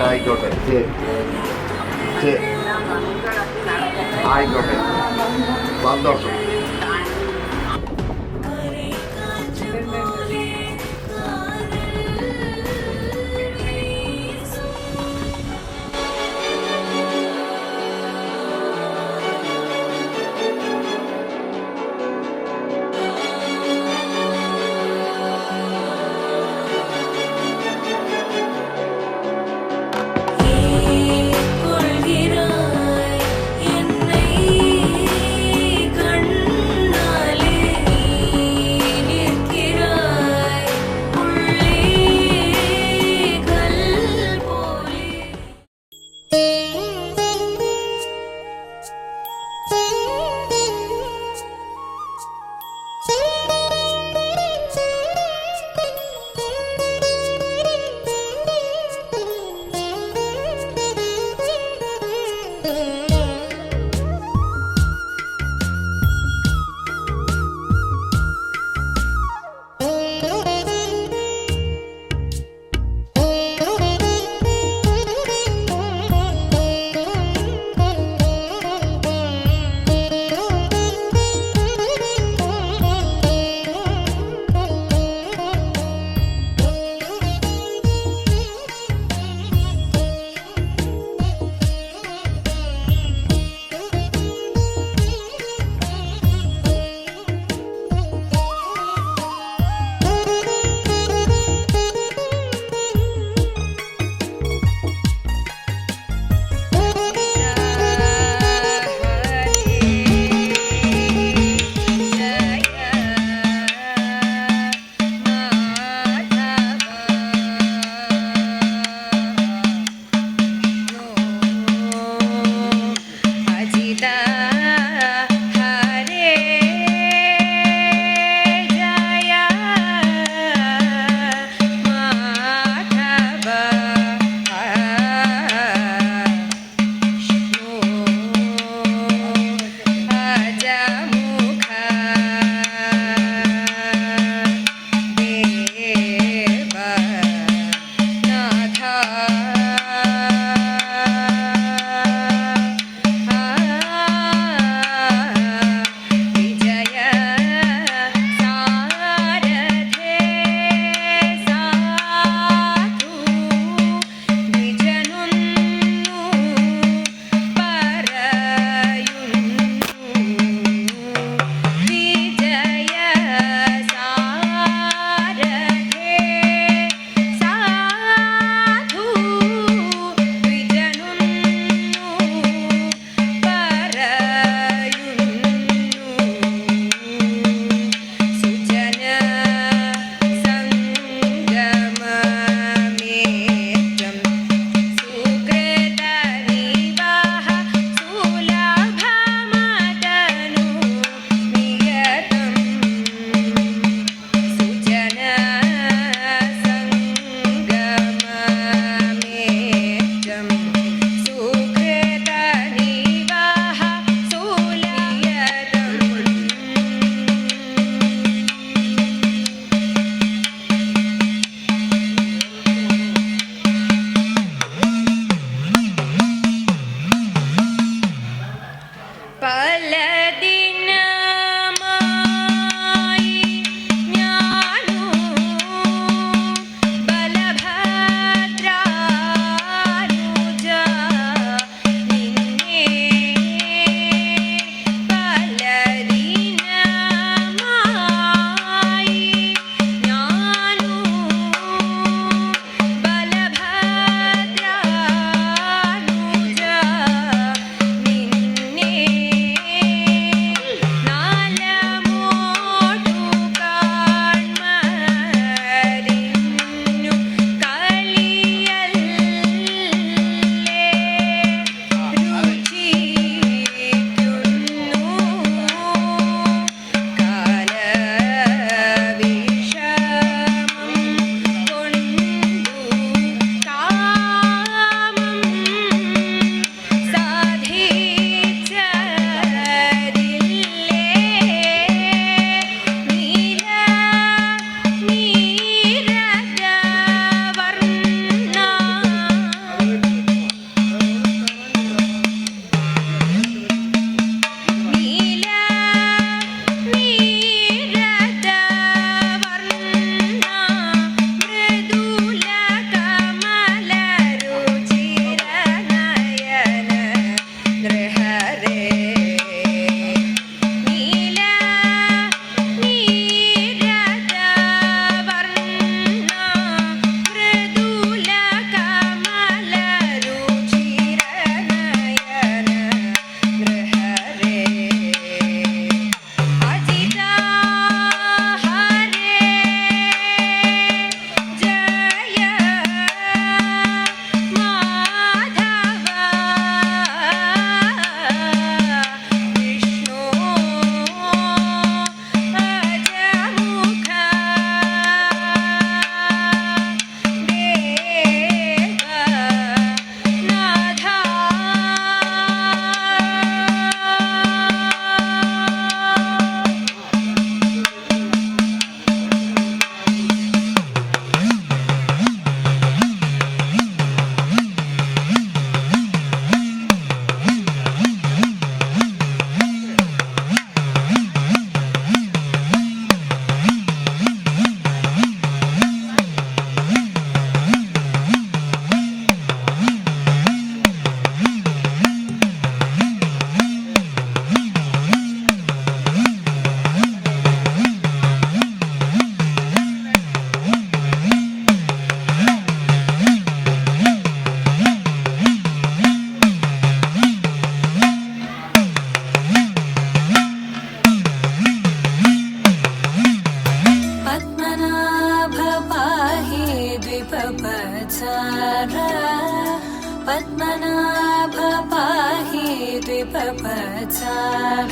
ആയിക്കോട്ടെ ശരി ശരി ആയിക്കോട്ടെ സന്തോഷം. என்னை கண் पद्मनाभ पाहि द्विपपचार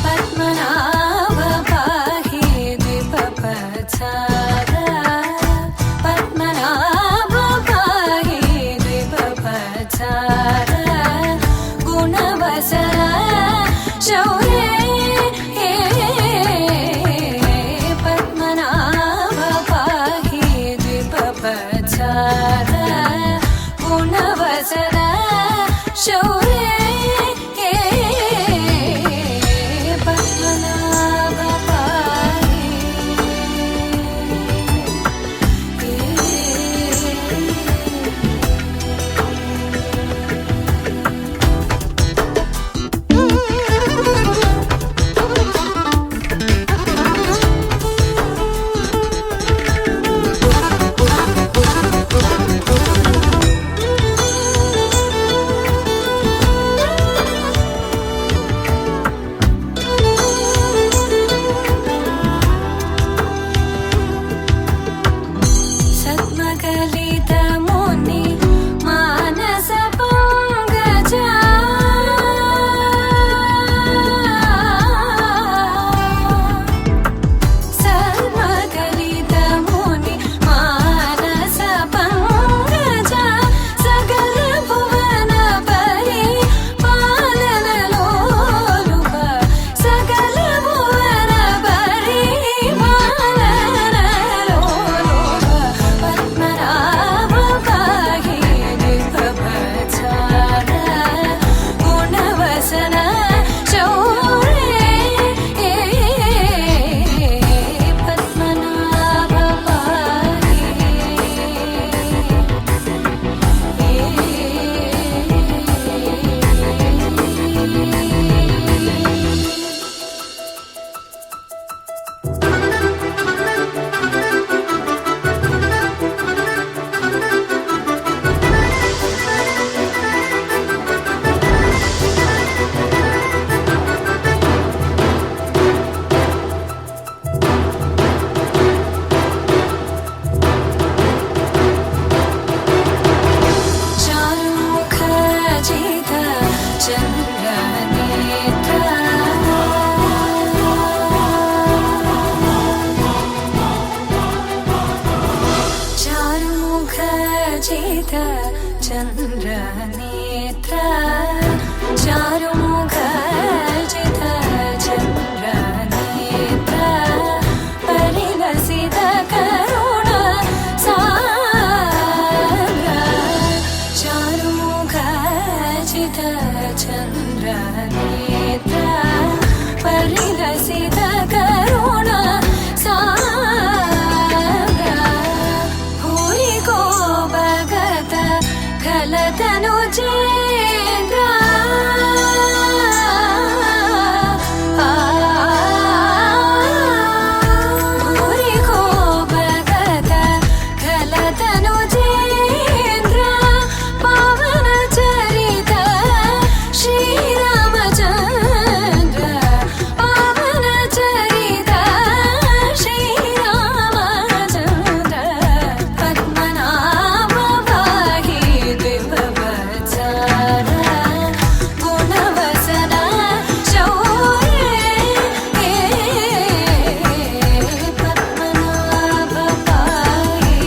पद्मनाभ पाहि द्विपपचार पद्मनाभ पाहि द्विपपचार गुणवसर शौर्ये पद्मनाभ पाहि द्विपपचार गुणवसर शौर्ये पद्मनाभ पाहि सद्मकलितमुनि मानस पंकजा सद्मकलितमुनि मानस पंकजा सकल भुवन परि पालन लोलुप सकल भुवन परि पालन लोलुप पद्मनाभ पाहि द्विपपचार गुणवसन शौर्ये पद्मनाभ पाहि चारुमुख जित चन्द्रनेत्र चारुमुख जित चन्द्रनेत्र चारुमुख जित चन्द्रनेत्र परिलसित करुण सागर चारुमुख जित चन्द्रनेत्र परिलसित करुण सागर भूरि को भगत खलतनुजेन्द्र भूरि को भगत खलतनुजेन्द्र पावन चरित श्रीरामचन्द्र पावन चरित श्रीरामचन्द्र पद्मनाभ पाहि द्विपपचार गुणवसन शौर्ये पद्मनाभ पाहि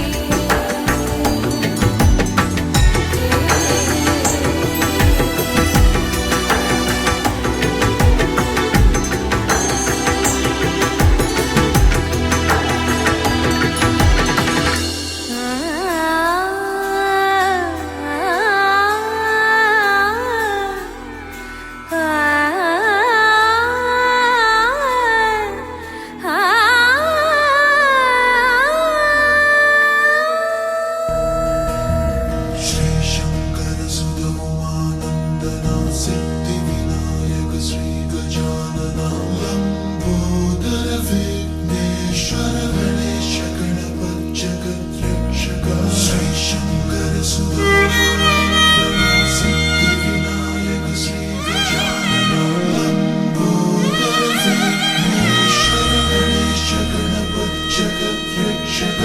श्री शंकर सुगमानंदना सिद्धि विनायक श्री गजानना लंबोदर विघ्नेश्वर गणेश गणपत जगत रक्षक श्री शंकर सुगमानंदना सिद्धि विनायक श्री गजानना लंबोदर विघ्नेश्वर गणेश गणपत जगत रक्षक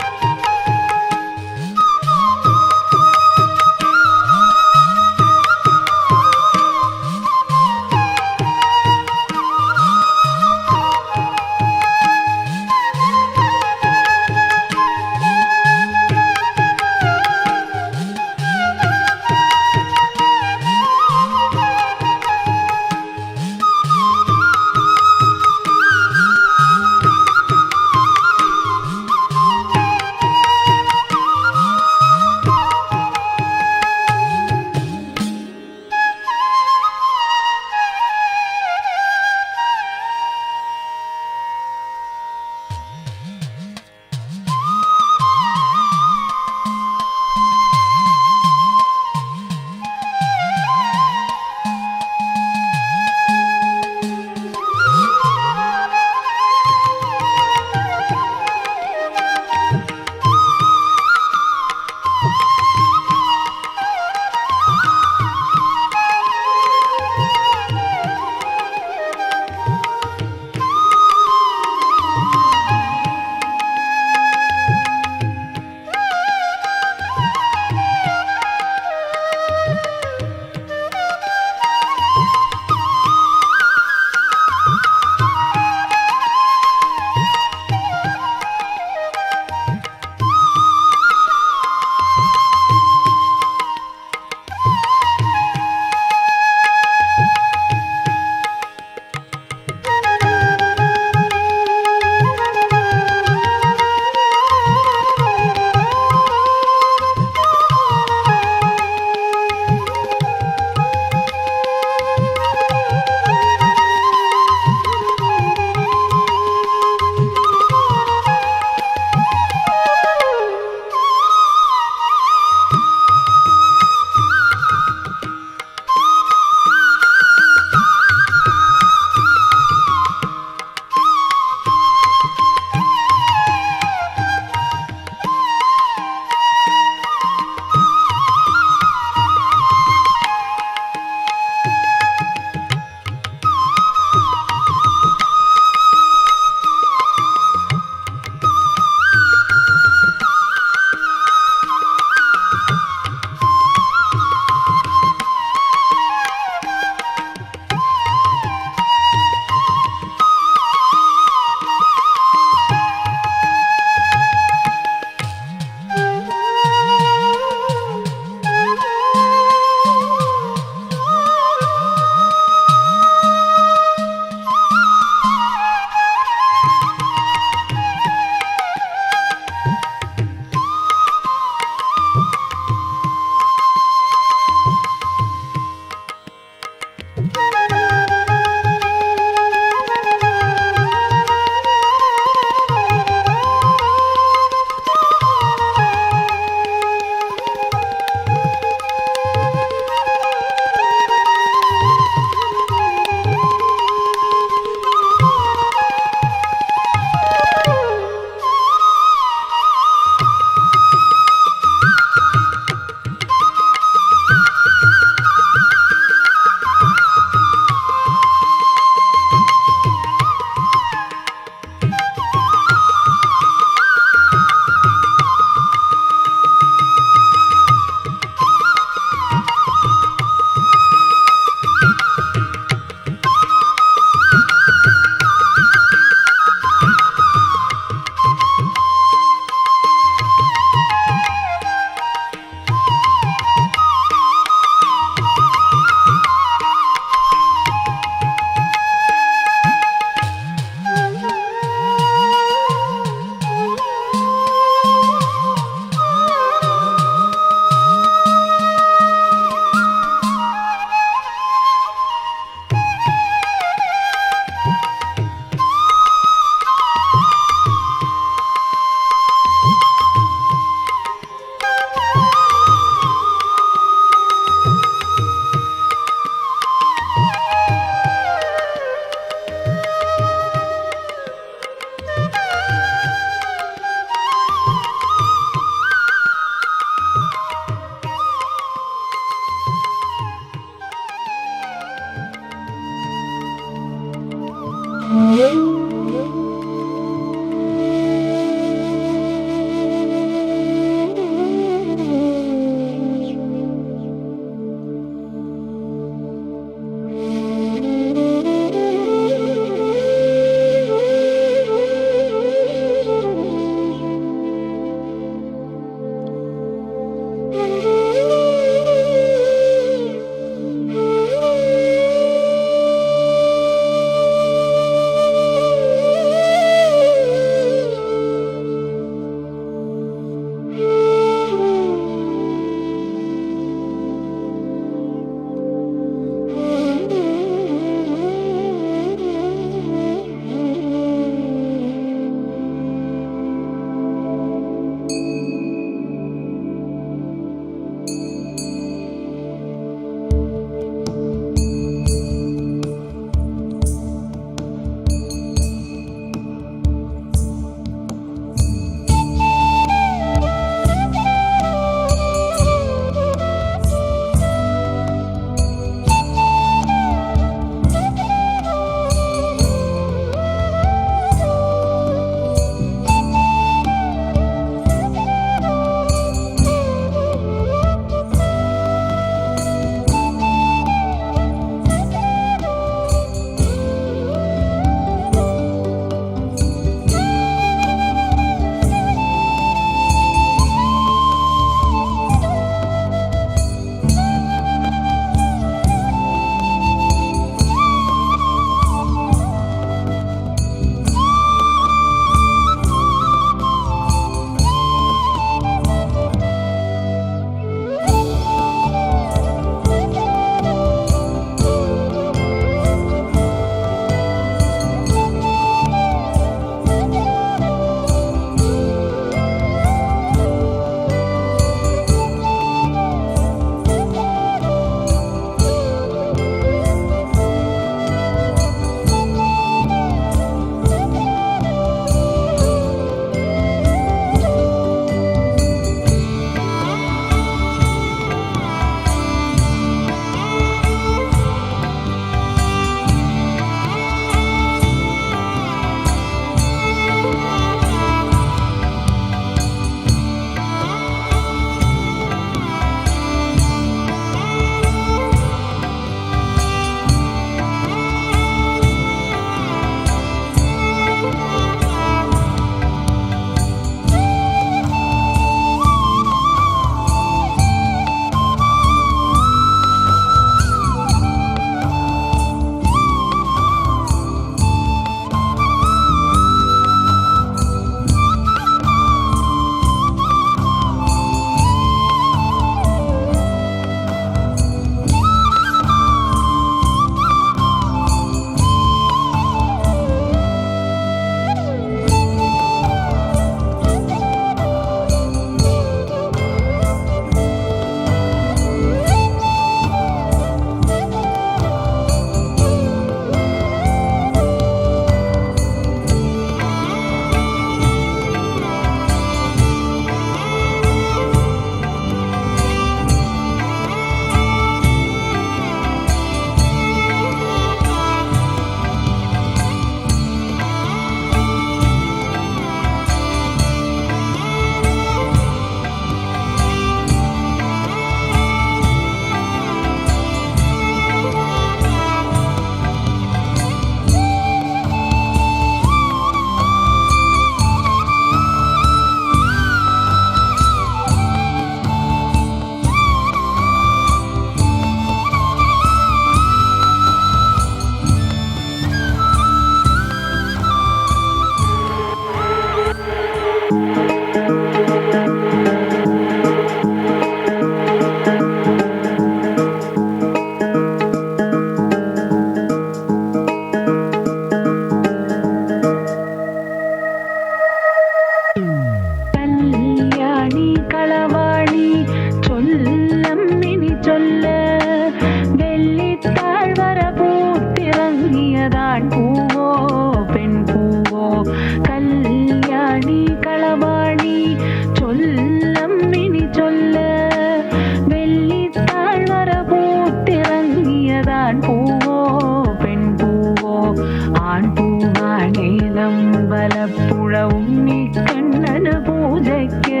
അമ്പലപ്പുഴ ഉണ്ണിക്കണ്ണന് പൂജയ്ക്ക്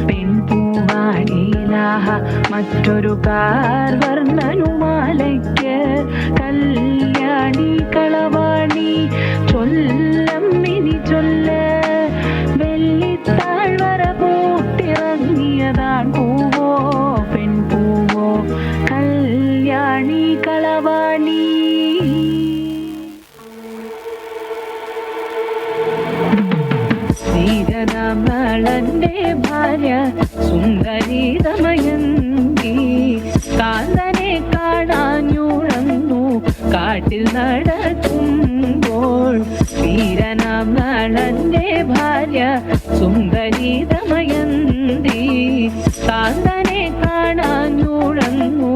പെൺപൂവാണിലാഹ മറ്റൊരു കാർവർണ്ണനുമാലയ്ക്ക് കല്യാണി കളവാണി ചൊല്ലമ്മിനി ചൊല്ല് വെള്ളിത്താഴ്വര പൂത്തിറങ്ങിയതാൺ പൂവോ പെൺപൂവോ കല്യാണി കളവാണി. ശ്രീരാമളന്റെ ഭാര്യ സുന്ദരി ദമയന്തി കാന്തനെ കാണാഞ്ഞുഴന്നു കാട്ടിൽ നടക്കുമ്പോൾ. ശ്രീരാമളന്റെ ഭാര്യ സുന്ദരി ദമയന്തി കാന്തനെ കാണാഞ്ഞുഴന്നു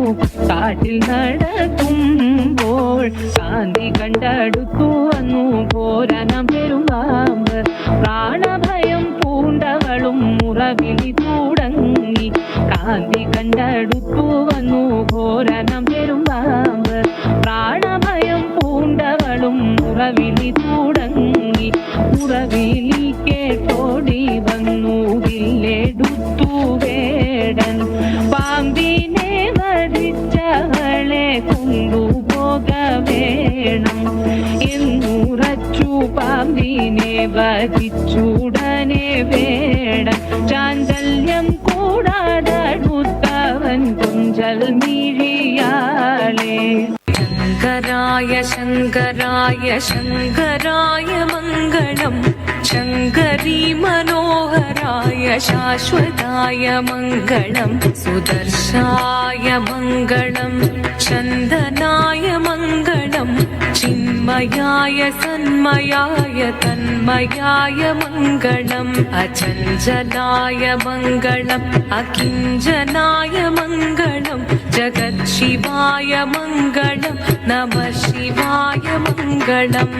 കാട്ടിൽ നടക്കുമ്പോൾ. കാന്തി കണ്ടടുത്തു വന്നു പോരനം പെരുമ്പാമ്പ് പ്രാണഭയം പൂണ്ടവളും മുറവിളി തുടങ്ങി. കാന്തി കണ്ടടുത്തു വന്നു പോരനം പെരുമ്പാമ്പ് പ്രാണഭയം പൂണ്ടവളും മുറവിളി തുടങ്ങി. മുറവിളി കേട്ടോടി വന്നു വില്ലെടുത്തു വേടൻ പാമ്പിനെ വധിച്ചവളെ കൊണ്ടുപോക വേണം എന്നുറച്ചു. പാമ്പിനെ വധിച്ചുടനെ വേടൻ ചാഞ്ചല്യം കൂടാതടുത്തവൻ കൊഞ്ചൽ മിഴിയാളെ. ശങ്കരായ ശങ്കരായ ശങ്കരായ മംഗളം ശങ്കരീ മനോഹരായ ശാശ്വതായ മംഗളം സുദർശായ മംഗളം ചന്ദനായ മംഗളം ചിന്മയായ സന്മയായ തന്മയായ മംഗളം അചഞ്ചലായ മംഗളം അകിഞ്ചനായ മംഗളം ജഗത് ശിവായ മംഗളം നമഃ ശിവായ മംഗളം.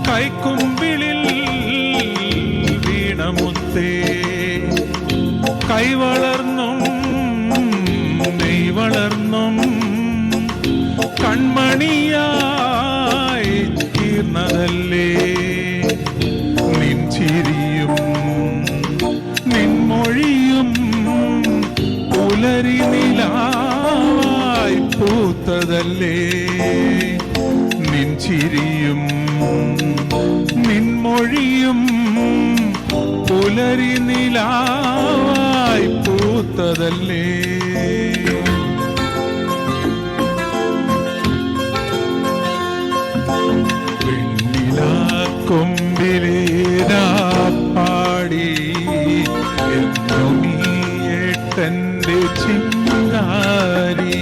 കൈക്കുമ്പിളിൽ വീണമുത്തേ കൈവളർന്നും നെയ് വളർന്നും കൺമണിയായി തീർന്നതല്ലേ നിൻ ചിരിയും നിൻ മൊഴിയും പുലരി നിലായി പൂത്തതല്ലേ നിൻ ചിരിയും നിൻ മൊഴിയും പുലരി നിലാവായി പൂത്തതല്ലേ കൊമ്പിലേരാ പാടി എന്നു നീയേട്ടൻ്റെ ചിങ്കാരി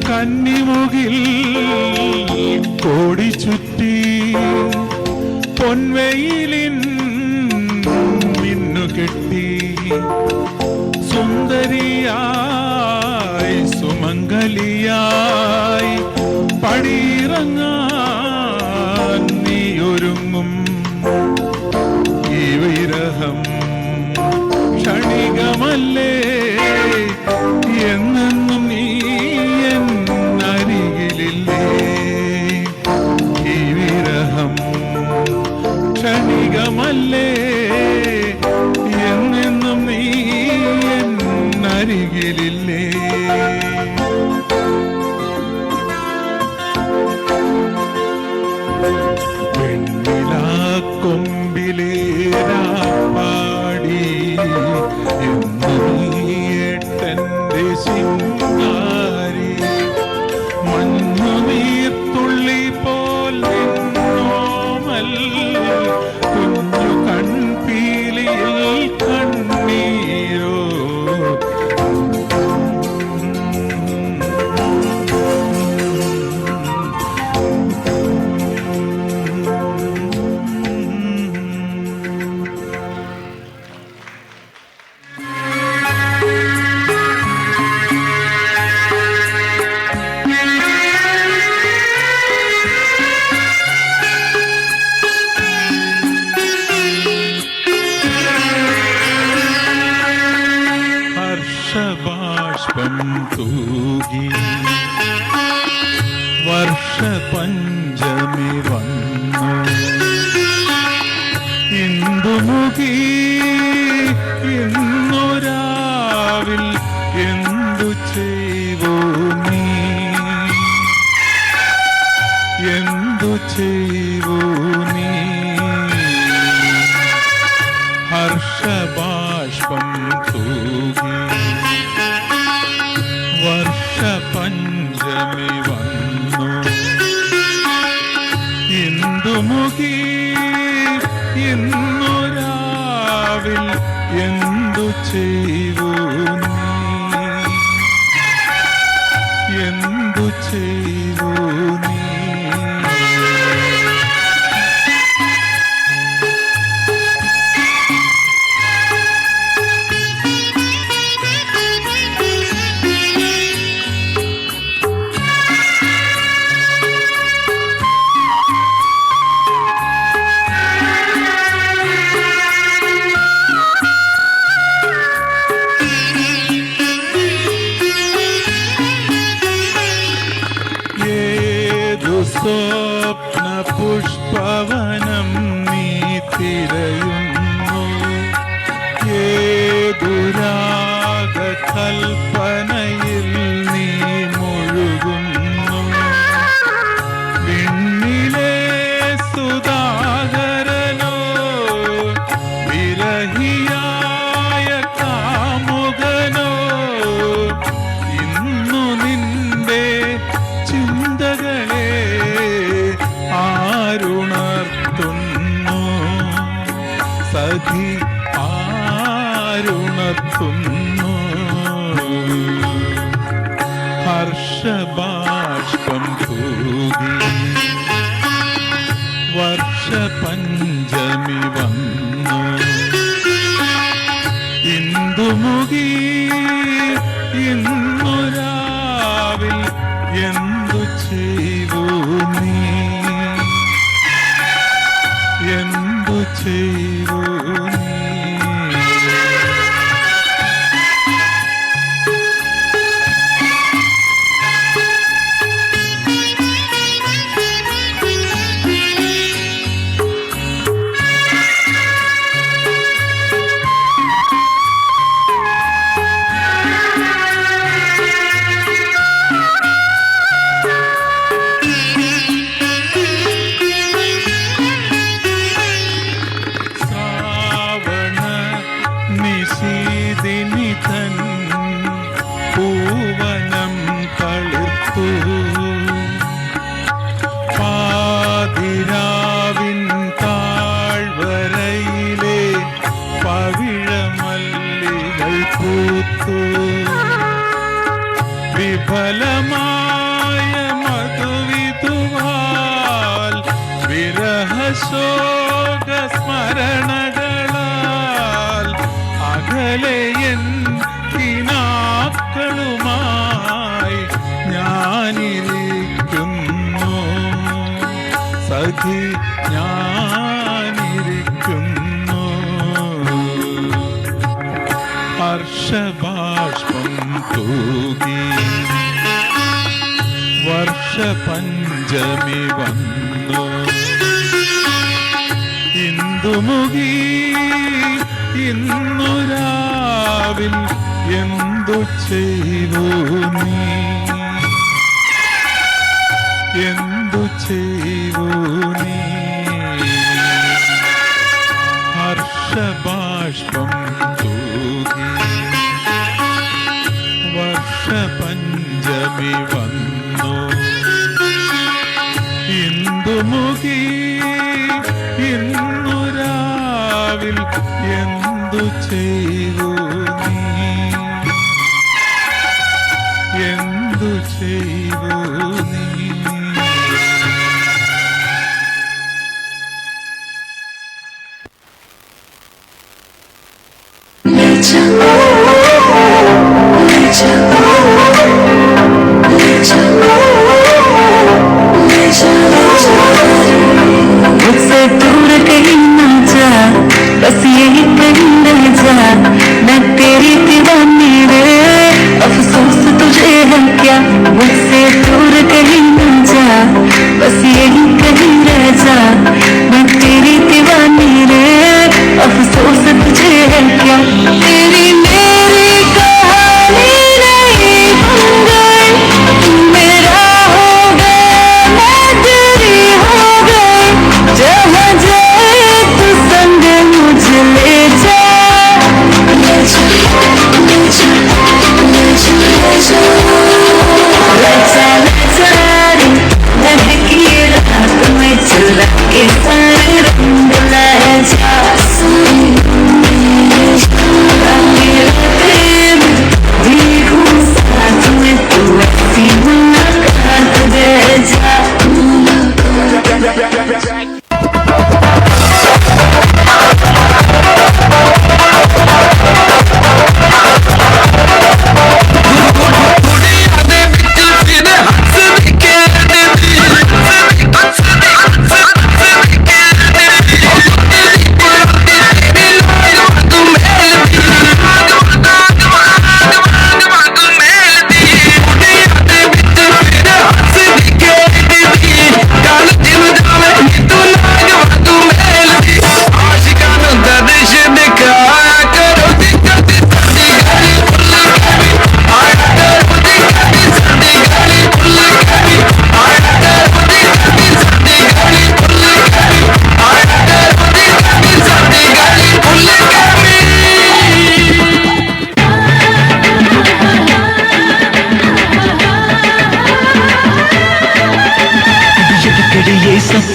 കന്നിമുകിൽ കോടി ചുറ്റി പൊൻവെയിലിൻ മിന്നു കെട്ടി സുന്ദരിയായി സുമംഗലിയായി പടിയിറങ്ങാൻ നീയൊരുങ്ങും ഈ വിരഹം ക്ഷണികമല്ലേ എന്നെന്നും നീ എന്നരികിലില്ലേ ഈ വിരഹം ക്ഷണികമല്ലേ എന്നെന്നും നീ എന്നരികിലില്ലേ കൊമ്പിലേരാ പാടി എന്ന് നീയേട്ടൻ്റെ ശിങ്കാരി മഞ്ഞുനീർത്തുള്ളി പോൽ നിന്നോമൽ കുഞ്ഞു കൺപീലിയിൽ കണ്ണീരോ ഹർഷബാഷ്പം തൂകി വർഷപഞ്ചമി വന്നു ഇന്ദുമുഖി ഇന്നു രാവിൽ എന്തു ചെയ്വോ നീ എന്തു ചെയ്വോ നീ ഹർഷബാഷ്പം തൂകി വർഷപഞ്ചമി വന്നു ഇന്ദുമുഖി ഇന്നു രാവിൽ എന്തു ചെയ്വോ നീ എന്തു ചെയ്വോ നീ സ്വപ്ന പുഷ്പവനം നീ തിരയുന്നു ഏതു രാഗകൽപ്പനയിൽ നീ മുഴുകുന്നു വിണ്ണിലെ സുധാകരനോ വിരഹിയായ കാമുകനോ ഇന്നു നിന്റെ ചിന്തകളെ ആരുണർത്തുന്നു സഖി ആരുണർത്തുന്നു ഹർഷബാഷ്പം തൂകി വർഷപഞ്ചമി വന്നു ഇന്ദുമുഖി ഇന്നു രാവിൽ എന്തു ചെയ്വോ നീ എന്തു ചെയ്തു നീ നിശീതിനിധൻ പൂവനം തളിർത്തു പാതിരാവിൻ താഴ്വരയിലെ പവിഴമല്ലികൾ പൂത്തു വിഫലമായ മധുവിധുവാൽ വിരഹശോക സ്മരണകളാൽ അകലെയൻ കിനാക്കളുമായി ഞാനിരിക്കുന്നു സഖി ഞാനിരിക്കുന്നു ഹർഷബാഷ്പം തൂകി വർഷപഞ്ചമി വന്നു ഇന്ദുമുഖി ഇന്നു രാവിൽ എന്തു ചെയ്തു നീ എന്തു ചെയ്തു നീ ഹർഷബാഷ്പം തൂകി വർഷപഞ്ചമി വന്നു ഇന്ദുമുഖി ഇന്നു രാവിൽ എന്തു ചെയ്തു നീ എന്തു ചെയ്തു നീ मुझसे दूर कहीं ना जा, बस यही कहीं रह जा, मैं तेरी दीवानी रे, अफसोस तुझे है क्या। मुझसे दूर कहीं ना जा, बस यही कहीं रह जा, मैं तेरी दीवानी रे, अफसोस तुझे है क्या। तेरी मेरी कहानी नहीं बन गई, तू मेरा हो गया, मैं तेरी हो गई। जहाँ जाए तू संग मुझे ले जा, ले जा, ले जा, ले जा, ले जा, ले जा, ले जा रे, लड़की रात में चुरा के सारे रंग ले जा। मेरा प्रेम देखूं साथ में तू ऐसी मुलाकात दे जा।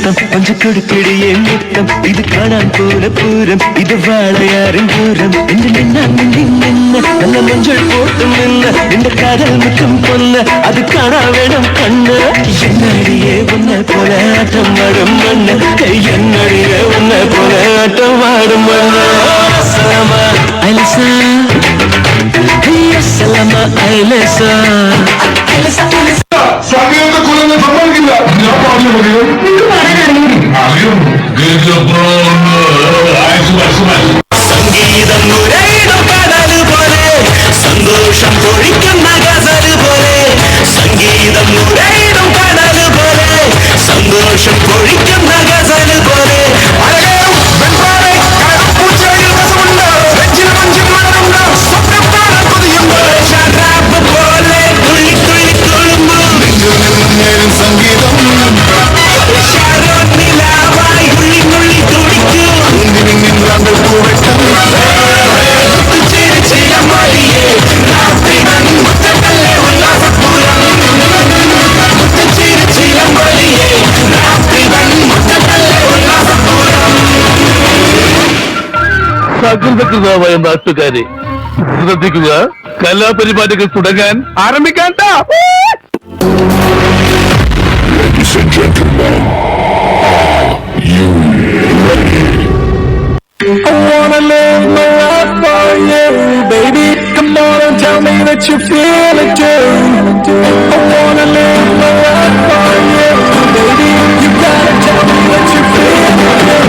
പഞ്ചക്കൊടുക്കിടിയെ മുത്തം ഇത് കാണാൻ പോലെ പൂരം ഇത് വാളയാറും പൂരം എന്റെ നിന്ന നല്ല മഞ്ചൾ പോട്ടും നിന്ന് നിന്റെ കാതൽ മുറ്റം പൊന്ന് അത് കാണാൻ വേണം കണ്ണ് എന്നടിയെ ഒന്നെ പോലെ ആട്ടം വാടും മണ്ണ് എന്നടിയെ ഒന്നെ പോലെ ആട്ടം വാടും മണ്ണ് സലാമ അലസ സലാമ അലസ സംഗീതത്തെ കുറിച്ച് സമ്മതിക്കില്ല ഞാൻ പറഞ്ഞു മതിയോ അറിയുന്നു സംഗീതം നുരയിടും കടല് പോലെ സന്തോഷം പൊഴിക്കുന്ന ഗസല് പോലെ സംഗീതം നുരയിടും കടല് പോലെ സന്തോഷം പൊഴിക്കുന്ന ഗസല് പോലെ പോലെ തുള്ളി തുള്ളി തുളുമ്പും സംഗീതം നിലാവായി ഉള്ളി നുള്ളി തുടിക്കും സകൃതകൃതമായ നാട്ടുകാരെ ശ്രദ്ധിക്കുക, കലാപരിപാടികൾ തുടങ്ങാൻ ആരംഭിക്കാൻ. Ladies and gentlemen, are you ready? I wanna live my life for you, baby. Come on and tell me that you feel it too. I wanna live my life for you, baby. You gotta tell me that you feel it too.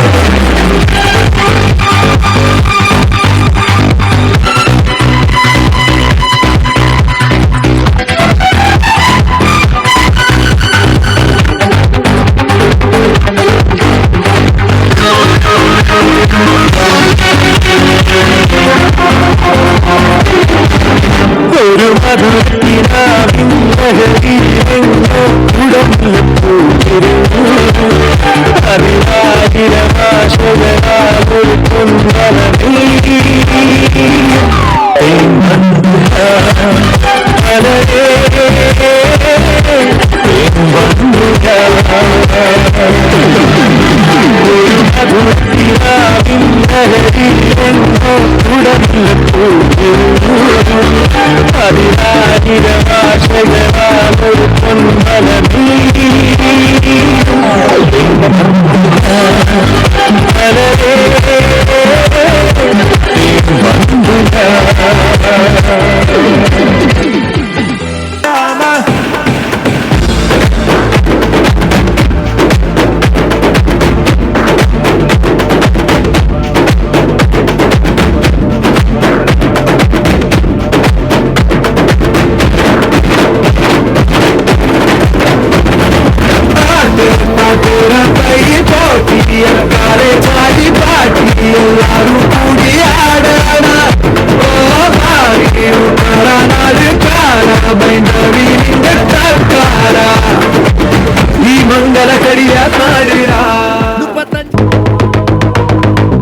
ഒരു മധുരത്തിനാവിൻ ലഹരിയിലെങ്ങോ ഉടമ്പൂത്തിരുന്നു അറിവാതിരമാശകരാതൊരു പൊൻവലമേ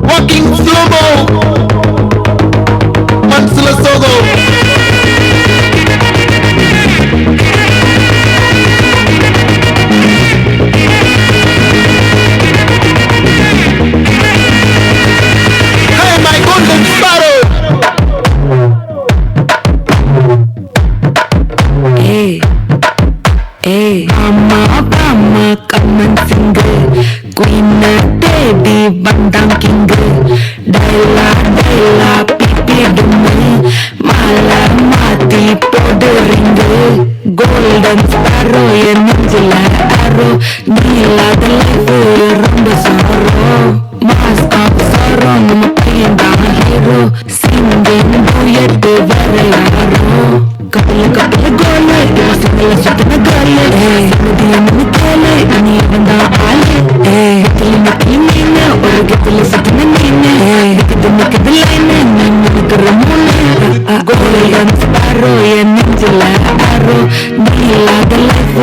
Walking slow-mo, Mansala Sogo. Hey, my golden sparrow. Hey, hey, mama, come and sing. Queen, baby, bandang king. Dayla, pipi dumme. Mala, mati, podering. Golden sparrow, nengila arrow. Nila, the life, rumba sorrow. Mask of sorrow, no pain down hero. Singing, duet, varayaro. Couple gole, single sutana gole. Samudiyam nikale, ani vanda aale. Kitli meena, or kitli sutana meena. Kitli line, nanu karamule. Golden sparrow, nengila arrow. Nila the life,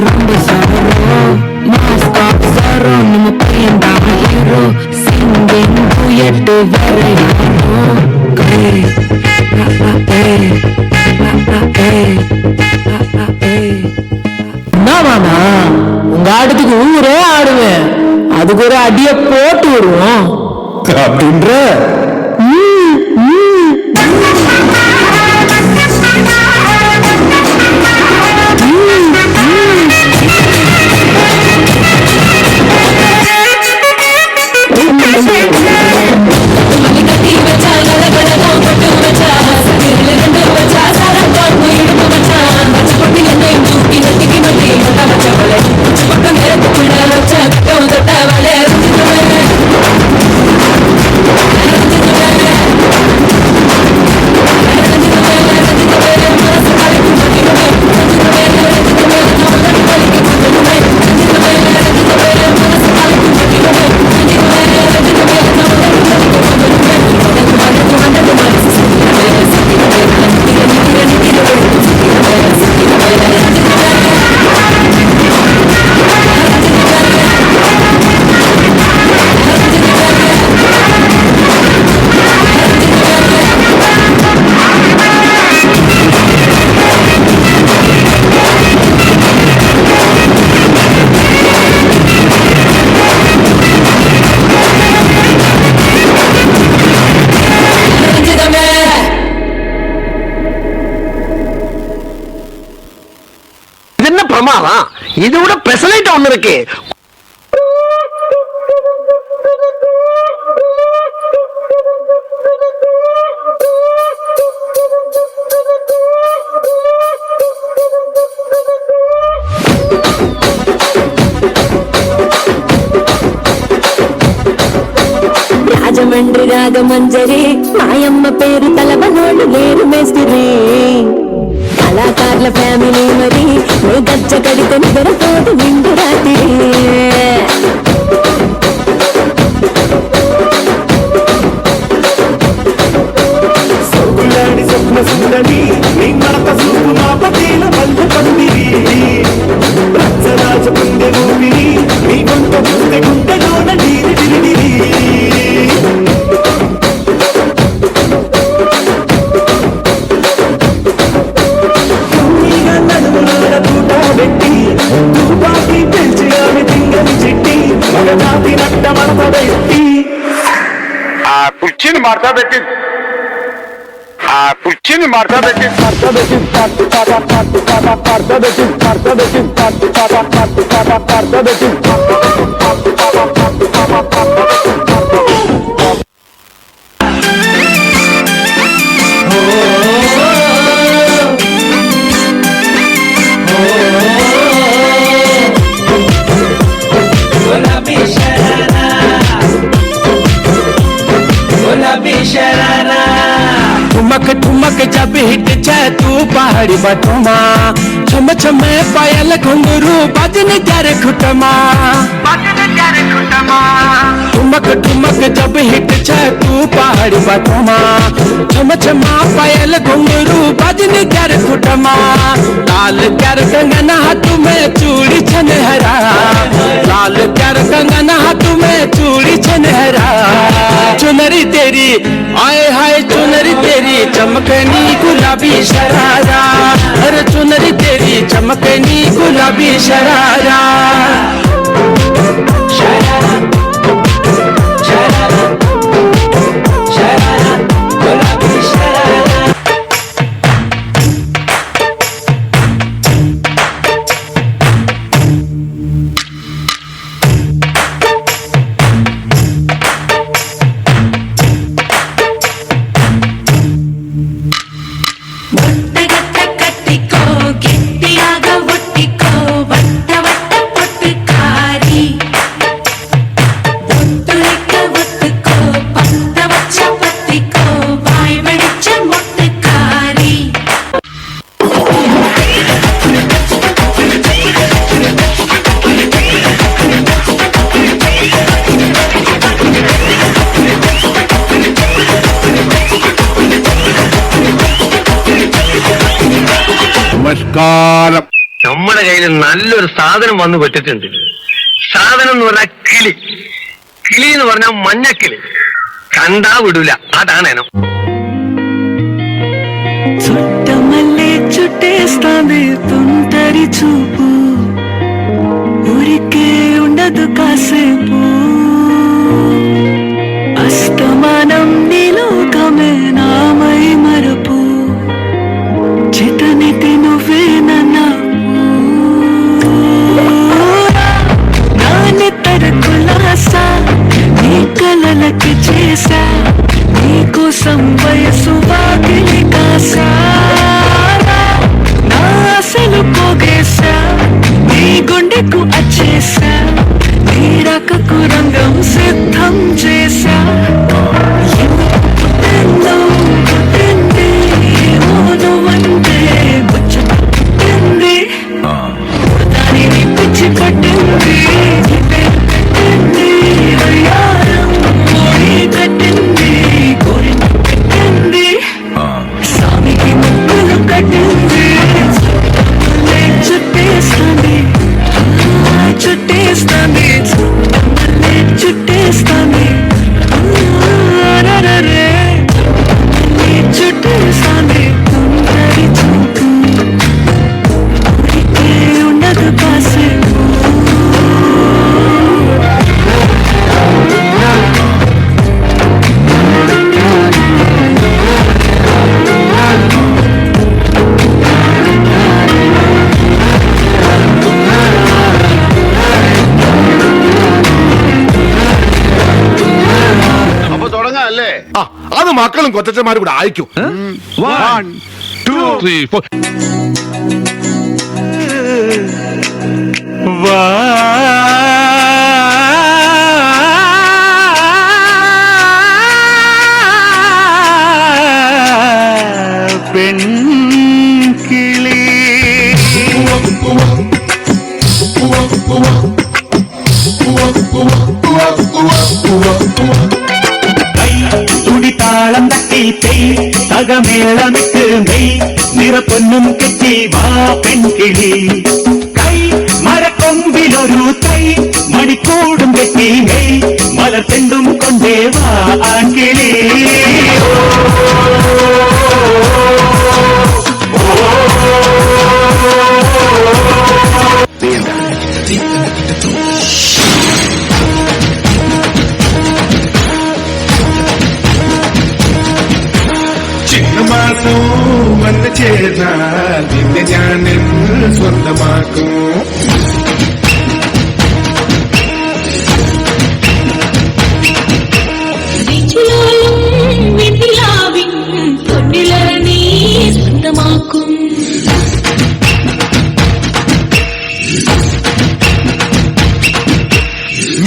rumba sorrow. Mask of sorrow, no pain down hero. Singing, duet, varayaro. என்னமாமா உங்க ஆட்டத்துக்கு ஊரே ஆடுவேன், அதுக்கு ஒரு அடிய போட்டு விடுவோம் அப்படின்ற Vale, ஆமாவா இது விட பெசலைட் ஒண்ணு இருக்கு. రాజమండ్రి రాగమంజరి మాయమ్మ పేరు తలవనోళ్ళు లేరు మేస్తిరి కళాకారుల ఫ్యామిలీ మరి నీ గజ్జ కడిత నిగరతోటి నిండు రాత్రి సొగ్గులాడి స్వప్న సుందరి నీ మడత సూపు మా పటేల వల్ల పందిరి రచ్చరాజ పుండె ఊపిరి నీ గొంత పుస్తె గుంటలోన నీరి తిరిగిరి నడుములోన తూట పెట్టి తూపాకి పెంచి ఆమె తింగని చెట్టి మగజాతి నట్ట మడత పెట్టి ఆ కుర్చీని మార్తా పెట్టి ठुमक ठुमक जब हिट जाए तू पहाड़ी बटुमा छम छम पायल घुंघरू बजन क्यारे खुटमा ठुमक ठुमक जब हिट जाए तू पहाड़ी बटुमा छम छम पायल घुंघरू बजन क्यारे खुटमा लाल क्यार कंगन हाथ में चूड़ी छनहरा लाल क्यार कंगन हाथ में चूड़ी छनहरा चुनरी तेरी आए हाय चुनरी तेरी चमकनी गुलाबी शरारा अरे चुनरी तेरी चमकनी गुलाबी शरारा शरारा शरारा शरारा गुलाबी शरारा നമസ്കാരം. നമ്മുടെ കയ്യിൽ നല്ലൊരു സാധനം വന്നു പെട്ടിട്ടുണ്ട്. സാധനം എന്ന് പറഞ്ഞാൽ കിളി. കിളി എന്ന് പറഞ്ഞാൽ മഞ്ഞക്കിളി. കണ്ടാ വിടൂല. അതാണ് ഇനം. చుట్టమల్లే చుట్టేస్తాంది తుంటరి చూపు ఊరికే ఉండదు కాసేపు అస్తమానం నీలోకమే నామై మరపు చితనితి నువ్వే నాని తరకులాసా నీ కలలకి చేసా నీకోసం వయసు వాకిలి కాసా నా అసలు పోగేసా నీ గుండెకు అచ్చేసా నీ రకకు రంగం సిద్ధం చేసా ఎన్నో పుట్టింది నువ్వంటే బుచ్చు పుట్టింది దానిని పిచ్చి పట్టింది పెట్టింది వయ్యారం మోడి కట్టింది కోరిన పెట్టింది స్వామికి ముక్కులు కట్టింది చుట్టేస్తుంది చుట్టేస్తుంది చుట్టేస్తుంది చుట్టేస్తుంది తుంటరి చూపు ఊరికే ఉండదు కాసేపు ആ അത് മക്കളും കൊച്ചന്മാരും കൂടെ അയക്കും. 1 2 3 4 പെൺകിളി തുടിത്താളം തട്ടി പെയ് തകമേളമിട്ട് മെയ് നിറപ്പൊന്നും കെട്ടി വാ പെൺകിളി കൈ മരക്കൊമ്പിലൊരു തൈ മണിക്കൂടും കെട്ടി മെയ് മലത്തെണ്ടും കൊണ്ടേ വാ ആൺകിളി ചിങ്ങമാസം വന്ന് ചേർന്നാൽ നിന്നെ ഞാൻ സ്വന്തമാക്കും. സ്വന്തമാക്കും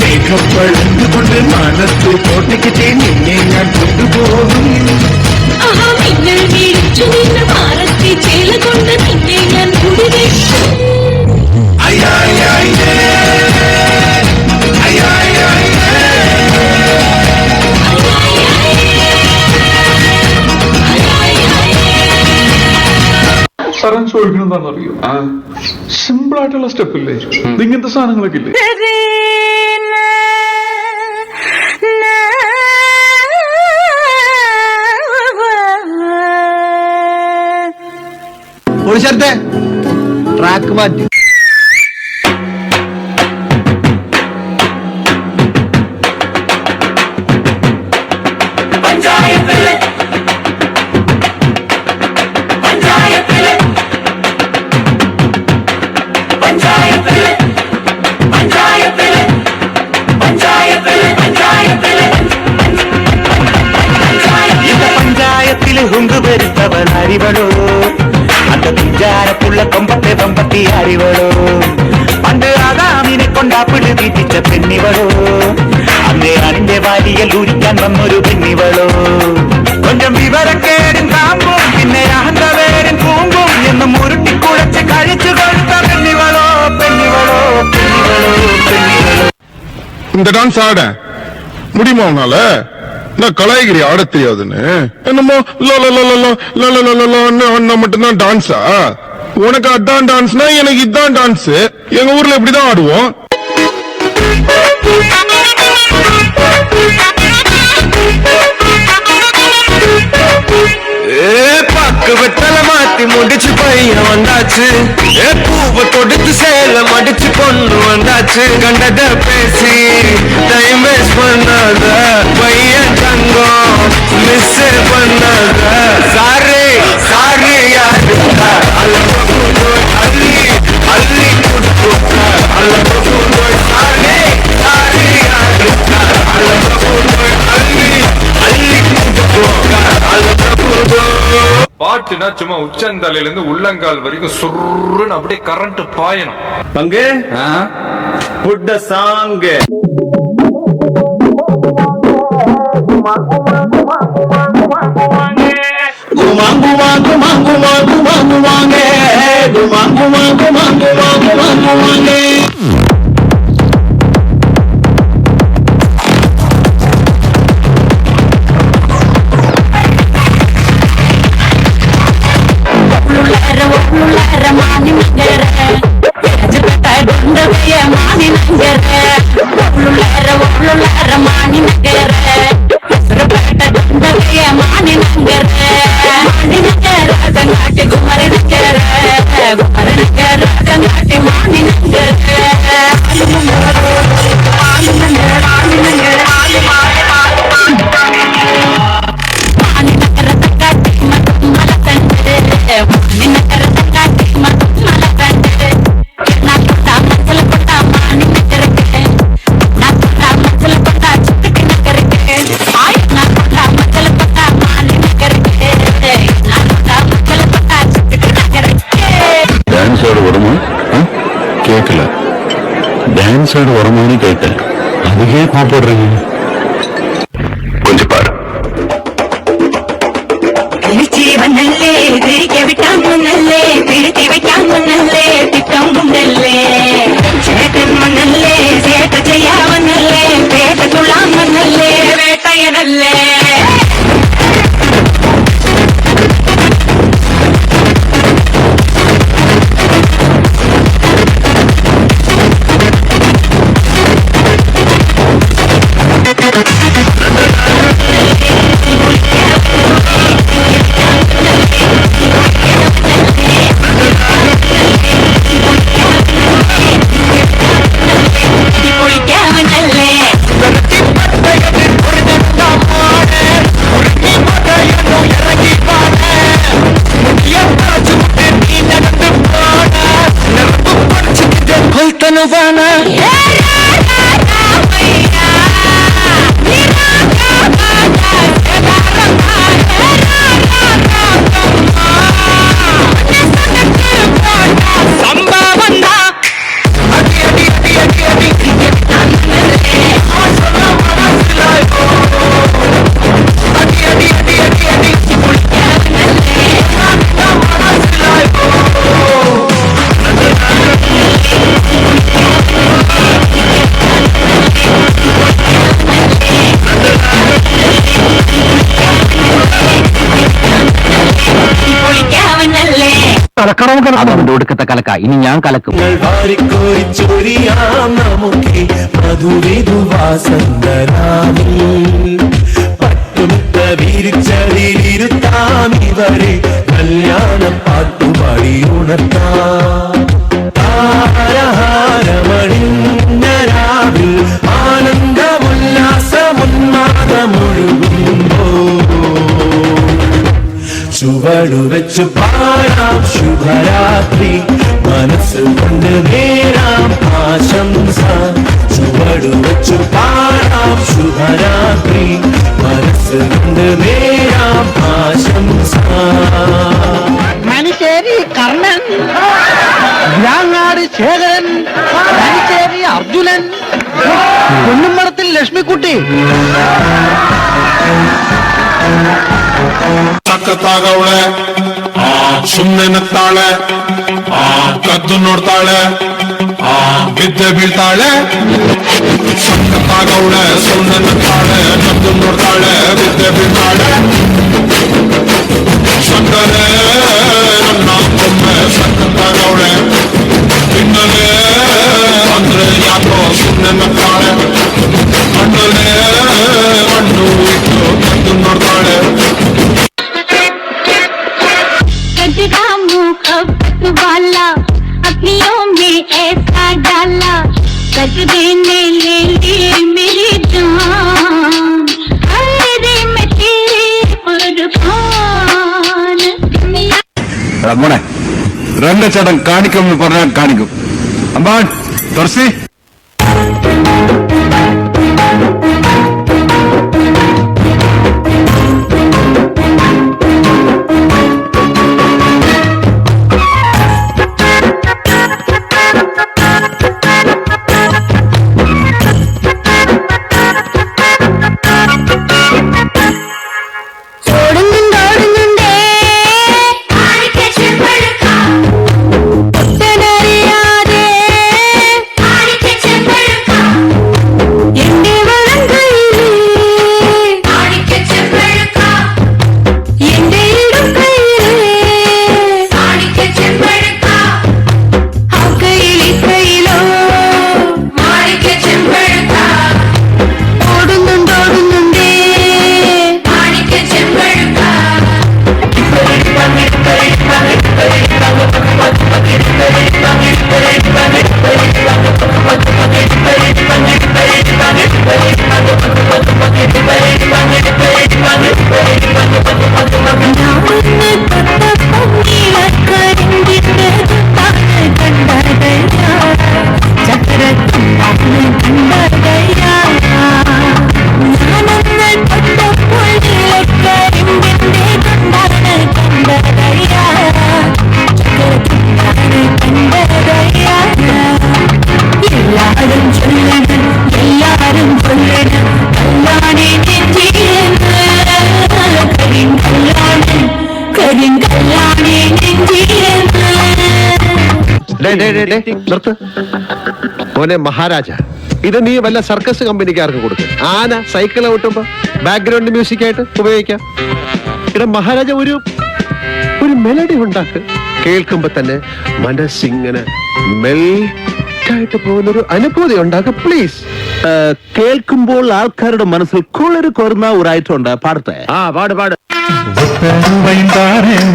മേഘപ്പഴുതുകൊണ്ട് മനസ്സ് കോട്ടയ്ക്ക് നിന്നെ ഞാൻ കൊണ്ടുപോകും. മിന്നൽ വീടിച്ചു നിന്ന് മാറത്തി ചേല കൊണ്ട് നിന്നെ ഞാൻ കുടിവെച്ചു. സാറൻ ചോദിക്കണെന്താണെന്നറിയോ? സിമ്പിൾ ആയിട്ടുള്ള സ്റ്റെപ്പ് ഇല്ലേ ഇങ്ങനത്തെ സാധനങ്ങളൊക്കെ ഇല്ലേ? ട്രാക്ക് മാറ്റി പഞ്ചായത്തില് ഹുങ്ക് വരുത്തവൻ അറിവളോ அந்த பிஞ்சாரப்புள்ள கொம்பத்தை பம்பத்தி அறிவளோ பண்டு ஆகாമിനെ കൊണ്ടാപ്പിള് തീറ്റിച്ച പെണ്ണിവളോ അന്നേ അതിന്റെ വാലിയൽ ഊരിക്കാൻ വന്നൊരു പെണ്ണിവളോ കൊഞ്ചം വിവരക്കേടും കാമ്പും പിന്നെ അഹന്തവേരും കൂമ്പും എന്നും ഉരുട്ടിക്കുഴച്ച് കഴിച്ചു കൊടുത്ത പെണ്ണിവളോ പെണ്ണിവളോ പെണ്ണിവളോ പെണ്ണിവളോ. இந்த டான்ஸ் ஆட முடியுமா உன்னால? நான் கலாய்கிரி ஆட தெரியாதுன்னு என்னமோ மட்டும்தான் டான்ஸா? உனக்கு அதான் டான்ஸ்னா எனக்கு இதான் டான்ஸ். எங்க ஊர்ல இப்படிதான் ஆடுவோம். பக்கு வெத்தல மாத்தி முடிச்சு பையன் வந்தாச்சு. பூவை தொடுத்து சேலம் அடிச்சு பொண்ணு வந்தாச்சு. கண்டத பேசி டைம் வேஸ்ட் பண்ணாத பையன் தங்கம் மிஸ் பண்ணாத. சாரி சாரி யாரு அள்ளி அள்ளி கொடுத்து சாரி சாரி யாரு அள்ளி அள்ளி பாட்டுனா சும்மா உச்சந்தலையில இருந்து உள்ளங்கால் வரைக்கும் சுருன்னு அப்படியே கரண்ட் பாயணும். பங்கு புட்ட சாங் சைடு வருமானு கேட்டேன். அதுக்கே கோபப்படுறீங்க. கொஞ்சம் பாரு. തിരിച്ചീവനല്ലേ തിരികെ വിട്ടാമൊന്നല്ലേ തിരുത്തി വയ്ക്കാമൊന്നല്ലേ തിട്ടം മുന്നല്ലേ ചേട്ടൻ മണ്ണല്ലേ ചേട്ട ചെയ്യാമെന്നല്ലേ പേട്ട തുള്ളാമെന്നല്ലേ വേട്ടയനല്ലേ അതുകൊണ്ട് ഒടുക്കത്തെ കലക്ക ഇനി ഞാൻ കലക്കും. വിരിച്ചതിരുത്താമിവരെ കല്യാണം പാട്ടുപാടി ഉണർത്താം താരഹാരമണിഞ്ഞരാവിൽ ആനന്ദമുല്ലാസമുന്മാദമൊഴുകുമ്പോ ചുവടുവെച്ചു പാടാം ശുഭരാത്രി മനസ്സ് കൊണ്ട് നേരാം ആശംസ ചുവടുവെച്ചു പാടാം ശുഭരാത്രി മനസ്സ് കൊണ്ട് നേരാം ആശംസ മനുശ്ശേരി കർണൻ യാങ്ങാട് ശേഖരൻ മനുശ്ശേരി അർജുനൻ പൊന്നുമടത്തിൽ ലക്ഷ്മിക്കുട്ടി ಸಖತ್ತಾಗವಳೆ ಸುಮ್ನೆ ನಗ್ತಾಳೆ ಕದ್ದು ನೋಡ್ತಾಳೆ ಬಿದ್ದೆ ಬೀಳ್ತಾಳೆ ಸಖತ್ತಾಗವಳೆ ಸುಮ್ನೆ ನಗ್ತಾಳೆ ಕದ್ದು ನೋಡ್ತಾಳೆ ಬಿದ್ದೆ ಬೀಳ್ತಾಳೆ ಸಕ್ಕರೆ ನನ್ನ ಒಮ್ಮೆ ಸಖತ್ತಾಗವಳೆ ಹಿನ್ನಲೆ ಅಂದ್ರೆ ಯಾಕೋ ಸುಮ್ನೆ ನಗ್ತಾಳೆ ಕಣ್ಣಲೆ ಮಣ್ಣು ಇಟ್ಟು ಕದ್ದು ನೋಡ್ತಾಳೆ गजरा मुहब्बत वाला अखियों में ऐसा डाला गजरे ने ले ली मेरी जान अरे मैं तेरे कुर्बान മോനെ രണ്ടച്ചടം കാണിക്കും എന്ന് പറഞ്ഞാൽ കാണിക്കും. അമ്പാൻ തുറസി അറിയാതെ നിർത്ത് മോനെ മഹാരാജ. ഇത് നീ വല്ല സർക്കസ് കമ്പനിക്കാർക്ക് കൊടുക്കും. ആന സൈക്കിൾ ഓട്ടുമ്പോ ബാക്ക്ഗ്രൗണ്ട് മ്യൂസിക് ആയിട്ട് ഉപയോഗിക്കാം. ഇവിടെ മഹാരാജ ഒരു മെലഡി ഉണ്ടാക്ക്. കേൾക്കുമ്പോ തന്നെ മനസ്സിങ്ങനെ മെൽറ്റായിട്ട് പോകുന്നൊരു അനുഭൂതി ഉണ്ടാക്ക് പ്ലീസ്. കേൾക്കുമ്പോൾ ആൾക്കാരുടെ മനസ്സിൽ കുളിര് കൊരുന്ന ഒരു ഐറ്റം ഉണ്ട്. പാടത്തെ? പാട്.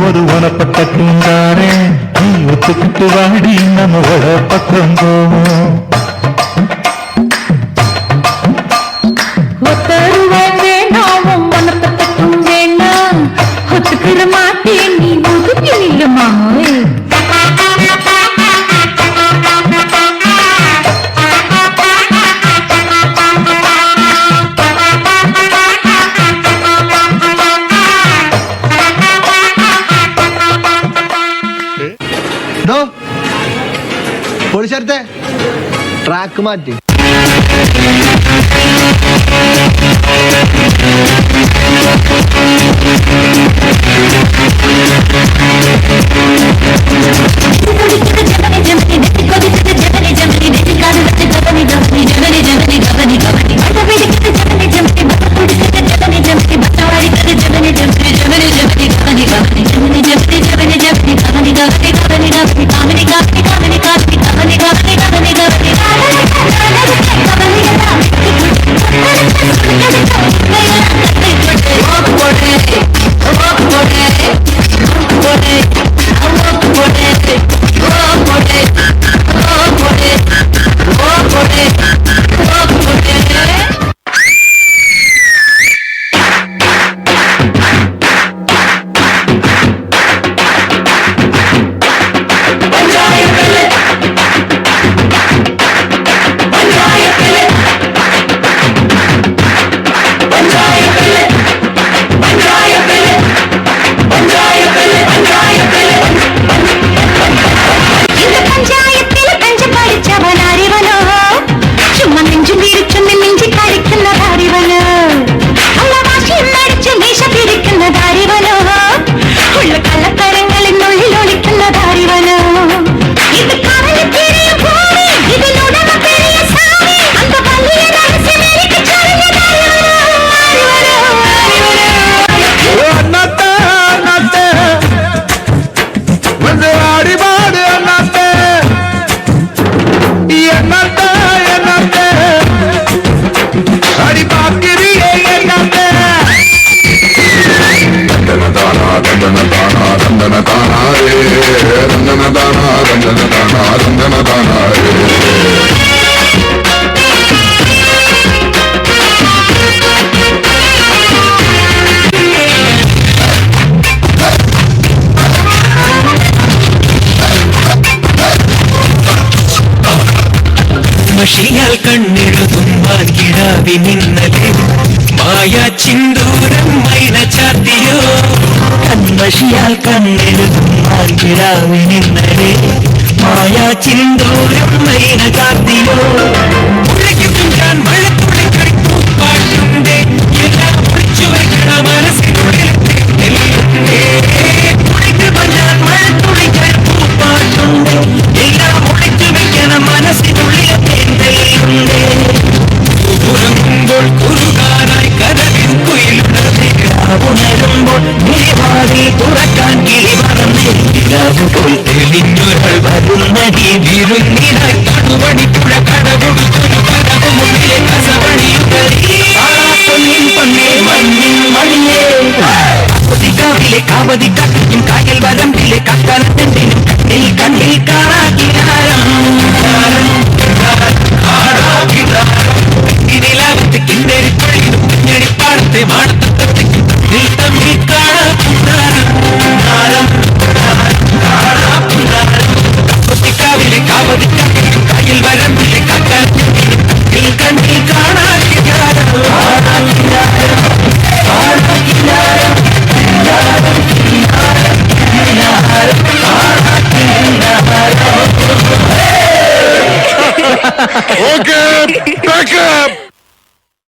ஒரு உனப்பட்ட பூந்தாரே நீ ஒத்துக்கிட்டு வாடி நம்மளோட பக்கம் போவோம். ஒத்துக்கிற மாட்டேன் நீ ஒதுக்கி நில்லுமா. പോലീസത്തെ ട്രാക്ക് മാറ്റി. മഷിയാൽ കണ്ണെഴുതും കിടാവിനിന്നലെ മായാ ചിന്തൂരം മൈന ചാത്തിയോ. കൺമഷിയാൽ കണ്ണെഴുതും കിടാവിനിന്നലെ മായാ ചിന്തൂരം മൈന ചാത്തിയോ. ഞാൻ മഴത്തുള്ളിക്കറി പൂപ്പാട്ടുണ്ട് എല്ലാം ഒളിച്ചു വയ്ക്കണ മനസ്സിനുള്ളിൽ ഞാൻ മഴത്തുള്ളിക്കറി പൂപ്പാട്ടുണ്ട് എല്ലാം ഒളിച്ചു വയ്ക്കണ മനസ്സിനുള്ളിൽ ഉറങ്ങുമ്പോൾ കുറുകാനായി കരവിൻ കുയിലുണരുമ്പോൾ നിലവാതിൽ തുറക്കാൻ കിളി പറന്ന് ഇലാവുപോൽ തെളിഞ്ഞൊരാൾ വരുന്നടി വിരുന്നിനായി കടുവടിപ്പുഴ കടകൊടുത്തൊരു കടവ് മുന്നിലെ